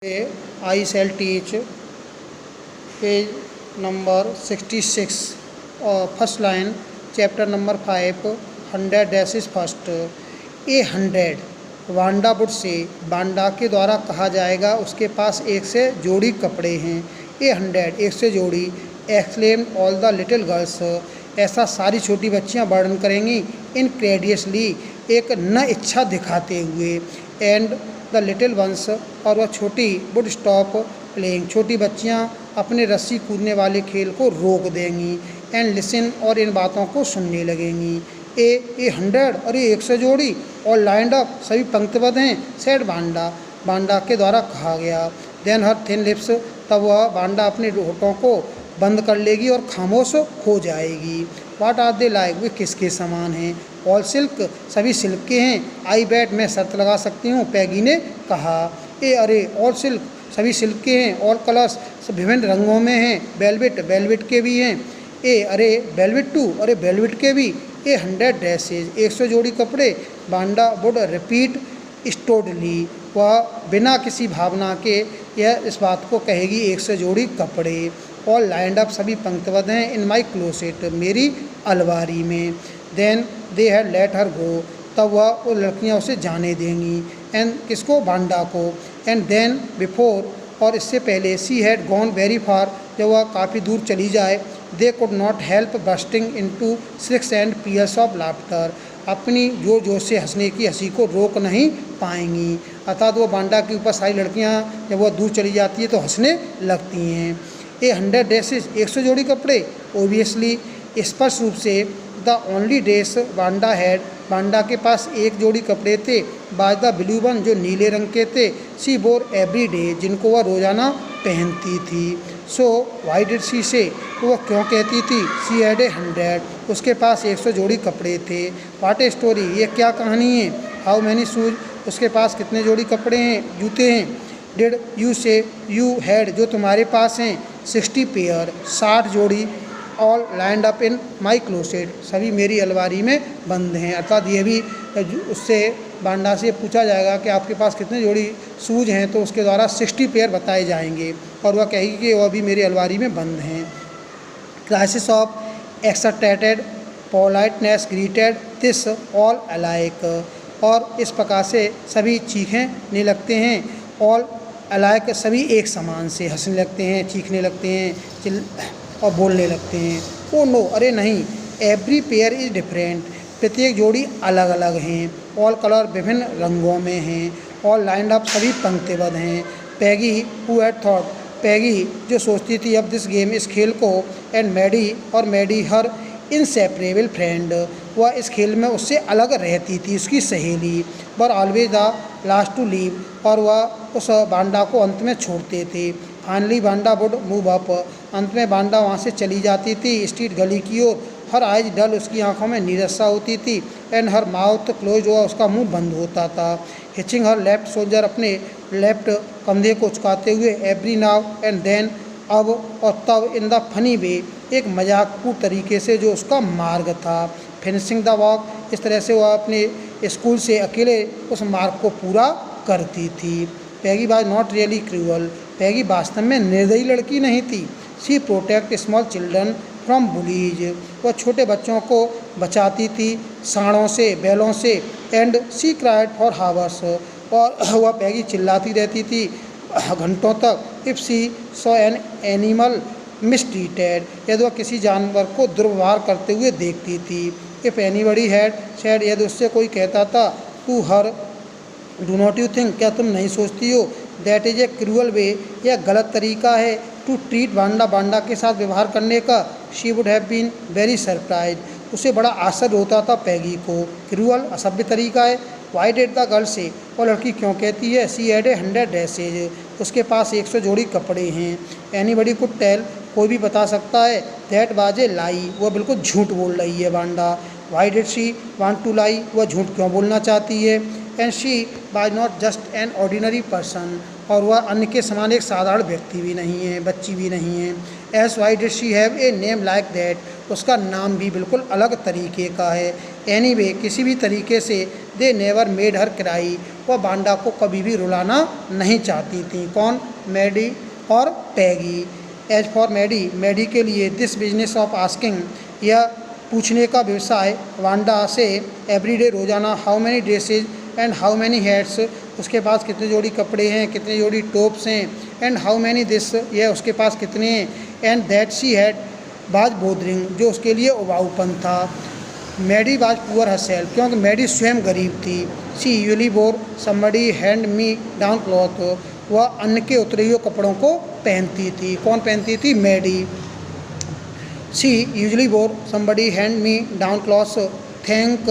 I shall teach page number 66, first line, chapter number 5, 100 dash is first. A 100 Wanda would say, Wanda के द्वारा कहा जाएगा उसके पास एक से जोड़ी कपड़े हैं। ए 100 एक से जोड़ी, exclaimed all the little girls, ऐसा सारी छोटी बच्चियां वर्णन करेंगी। इनक्रेडियसली एक न इच्छा दिखाते हुए, एंड द लिटिल वंस और वह छोटी वुड स्टॉप प्लेइंग, छोटी बच्चियां अपने रस्सी कूदने वाले खेल को रोक देंगी। एंड लिसन और इन बातों को सुनने लगेंगी। ए 100 और ये एक से जोड़ी, और लाइंड अप सभी पंक्तिबद्ध हैं। सेड वांडा, वांडा के द्वारा कहा गया। देन हर थिन लिप्स, तब वह वांडा अपने होठों को बंद कर लेगी और खामोश हो जाएगी। वाट आर दे लाइक, वे किसके समान हैं। ऑल सिल्क, सभी सिल्क के हैं। आई बैट, मैं शर्त लगा सकती हूँ, पैगी ने कहा। ए अरे, ऑल सिल्क, सभी सिल्क के हैं। ऑल कलर्स, सब विभिन्न रंगों में हैं। वेलवेट, वेलवेट के भी हैं। ए अरे, वेलवेट टू, अरे वेलवेट के भी। ए 100 ड्रेसेज, 100 जोड़ी कपड़े। वांडा वुड रिपीट स्टोडली, वह बिना किसी भावना के यह इस बात को कहेगी, 100 जोड़ी कपड़े। ऑल लाइंड अप, सभी पंक्तिबद्ध हैं। इन माई क्लोसेट, मेरी अलमारी में। Then they had let her go, तब वह वो लड़कियाँ उसे जाने देंगी। एंड किसको, वांडा को। एंड देन बिफोर, और इससे पहले, she had gone very far, जब वह काफ़ी दूर चली जाए। They could not help bursting into shrieks and peals of laughter, अपनी जोर जोर से हंसने की हंसी को रोक नहीं पाएंगी। अर्थात वो वांडा के ऊपर सारी लड़कियाँ जब वह दूर चली जाती है तो हंसने लगती हैं। ए 100 ड्रेसेस, 100 जोड़ी कपड़े। ओबियसली, स्पष्ट रूप से, the only dress Wanda had, Wanda के पास एक जोड़ी कपड़े थे। बाय द ब्लू वन, जो नीले रंग के थे। सी बोर एवरी डे, जिनको वह रोज़ाना पहनती थी। सो वाई डिड सी से, तो वह क्यों कहती थी। सी हैड ए 100, उसके पास 100 जोड़ी कपड़े थे। वाट ए स्टोरी, ये क्या कहानी है। हाउ मैनी शूज, उसके पास कितने जोड़ी कपड़े हैं, जूते हैं। डिड यू से, यू हैड, जो तुम्हारे पास हैं। 60 पेयर, 60 जोड़ी। All lined up in my closet, सभी मेरी अलमारी में बंद हैं। अर्थात ये भी उससे, वांडा से पूछा जाएगा कि आपके पास कितने जोड़ी शूज हैं, तो उसके द्वारा 60 पेयर बताए जाएंगे और वह कहेगी कि वह भी मेरी अलमारी में बंद हैं। Crisis of exaggerated politeness greeted this all alike, और इस प्रकार से सभी चीखने लगते हैं। ऑल अलाइक, सभी एक समान से हंसने लगते हैं, चीखने लगते हैं और बोलने लगते हैं। ओ नो, अरे नहीं। एवरी पेयर इज़ डिफरेंट, प्रत्येक जोड़ी अलग अलग हैं। ऑल कलर, विभिन्न रंगों में हैं। ऑल लाइंड अप, सभी पंक्तिबद्ध हैं। पैगी हु हैड थॉट, पैगी जो सोचती थी अब दिस गेम, इस खेल को। एंड मैडी, और मैडी हर इनसेपरेबल फ्रेंड, वह इस खेल में उससे अलग रहती थी, उसकी सहेली। Were always the last to leave, और वह उस वांडा को अंत में छोड़ते थे। Finally Wanda would move up, अंत में वांडा वहाँ से चली जाती थी स्ट्रीट, गली की ओर। हर आइज डल, उसकी आंखों में नीरसा होती थी। एंड हर माउथ क्लोज, हुआ उसका मुंह बंद होता था। हिचिंग हर लेफ्ट शोल्डर, अपने लेफ्ट कंधे को उचकाते हुए। एवरी नाउ एंड देन, अब और तब। इन द फनी वे, एक मजाकपूर्ण तरीके से जो उसका मार्ग था। फिनिशिंग द वॉक, इस तरह से वह अपने स्कूल से अकेले उस मार्ग को पूरा करती थी। Peggy was not really cruel, Peggy वास्तव में निर्दयी लड़की नहीं थी। She protect small children from bullies, वह छोटे बच्चों को बचाती थी सांडों से, बैलों से। And she cried for hours, और वह पैगी चिल्लाती रहती थी घंटों तक। If she saw an animal mistreated, यदि वह किसी जानवर को दुर्व्यवहार करते हुए देखती थी। इफ़ एनीबडी हैड सेड, यदि उससे कोई कहता था to her, do not you think, क्या तुम नहीं सोचती हो। That is a cruel way, यह गलत तरीका है टू ट्रीट वांडा, वांडा के साथ व्यवहार करने का। She would have been very surprise, उसे बड़ा आश्चर्य होता था पैगी को। क्रूअल, असभ्य तरीका है। वाई डिड द गर्ल से, और लड़की क्यों कहती है। सी हैड ए 100 ड्रेसेज, उसके पास 100 जोड़ी कपड़े हैं। एनीबडी कुड टेल, कोई भी बता सकता है। दैट वाज ए लाई, वह बिल्कुल झूठ बोल रही है Wanda. Why did she want to lie, वह झूठ क्यों बोलना चाहती है। And she was not just an ordinary person, और वह अन्य के समान एक साधारण व्यक्ति भी नहीं है, बच्ची भी नहीं है। S Y did she have a name like that, उसका नाम भी बिल्कुल अलग तरीके का है। एनीवे, किसी भी तरीके से। They never made her cry, वह वांडा को कभी भी रुलाना नहीं चाहती थी। कौन? मैडी और पैगी। एज फॉर मैडी, मैडी के लिए दिस बिजनेस ऑफ आस्किंग, यह पूछने का व्यवसाय वांडा से एवरीडे रोजाना, how many dresses and how many hats, उसके पास कितने जोड़ी कपड़े हैं, कितने जोड़ी टोप्स हैं, एंड हाउ मैनी दिस, यह उसके पास कितने हैं, and that she had was bothering, जो उसके लिए उबाऊपन था। मैडी वाज पुअर हरसेल्फ, क्योंकि मैडी स्वयं गरीब थी। She usually bore somebody hand me down cloth, वह अन्य के उतरे हुए कपड़ों को पहनती थी। कौन पहनती थी? Maddie. She usually bore somebody hand me down cloth, thank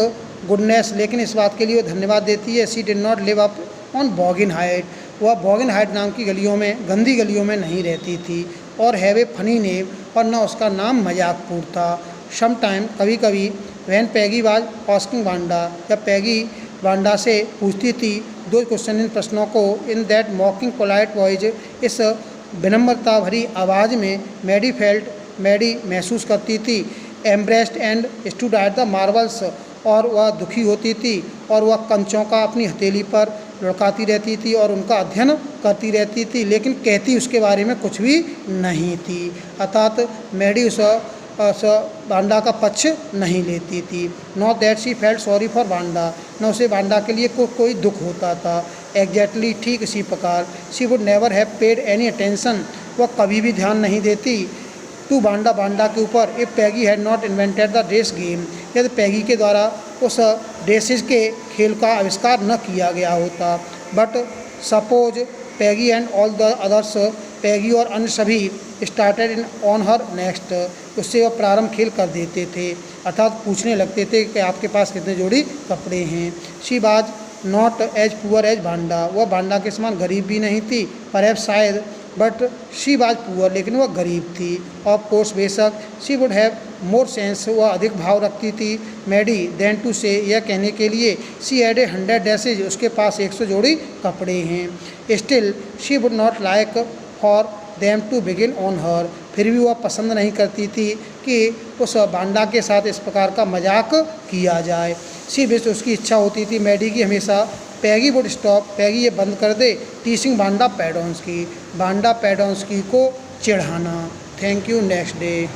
goodness, लेकिन इस बात के लिए वो धन्यवाद देती है। She did not live up on Boggins Heights, वह बॉगिन हाइट नाम की गलियों में, गंदी गलियों में नहीं रहती थी। और हैव ए फनी नेम, और न उसका नाम मजाकपूर्ण था। सम टाइम, कभी कभी, when Peggy was asking Wanda, जब पैगी वांडा से पूछती थी दो क्वेश्चन, इन प्रश्नों को, इन दैट मॉकिंग पोलाइट वॉइस, इस विनम्रता भरी आवाज़ में, मैडी फेल्ट, मैडी महसूस करती थी, embraced and stood at the marbles, और वह दुखी होती थी और वह कंचों का अपनी हथेली पर लुढ़काती रहती थी और उनका अध्ययन करती रहती थी, लेकिन कहती उसके बारे में कुछ भी नहीं थी। अर्थात मैडी उस वांडा का पक्ष नहीं लेती थी। Not that she felt sorry for Wanda, न उसे वांडा के लिए कोई दुख होता था। एग्जैक्टली, ठीक इसी प्रकार। She would never have paid any attention, वह कभी भी ध्यान नहीं देती टू वांडा, वांडा के ऊपर, if Peggy had not invented the dress game, यदि पैगी के द्वारा उस ड्रेसेस के खेल का आविष्कार न किया गया होता। But suppose Peggy and all the others, Peggy और अन्य सभी, started in on her next, उससे वह प्रारंभ खेल कर देते थे, अर्थात पूछने लगते थे कि आपके पास कितने जोड़ी कपड़े हैं। She was not as poor as Wanda, वह वांडा के समान गरीब भी नहीं थी, पर शायद, बट शी वाज पुअर, लेकिन वह गरीब थी। ऑफ कोर्स, बेशक, she would have more sense, वह अधिक भाव रखती थी, मैडी, देन टू से, यह कहने के लिए, शी हैड 100 ड्रेसेज, उसके पास 100 जोड़ी कपड़े हैं। Still she would not like for them to begin on her, फिर भी वह पसंद नहीं करती थी कि उस वांडा के साथ इस प्रकार का मजाक किया जाए। सी विश, उसकी इच्छा होती थी मैडी की हमेशा, पैगी वुड स्टॉप, पैगी ये बंद कर दे, teaching Wanda Petronski, Wanda Petronski को चिढ़ाना। Thank you. Next day.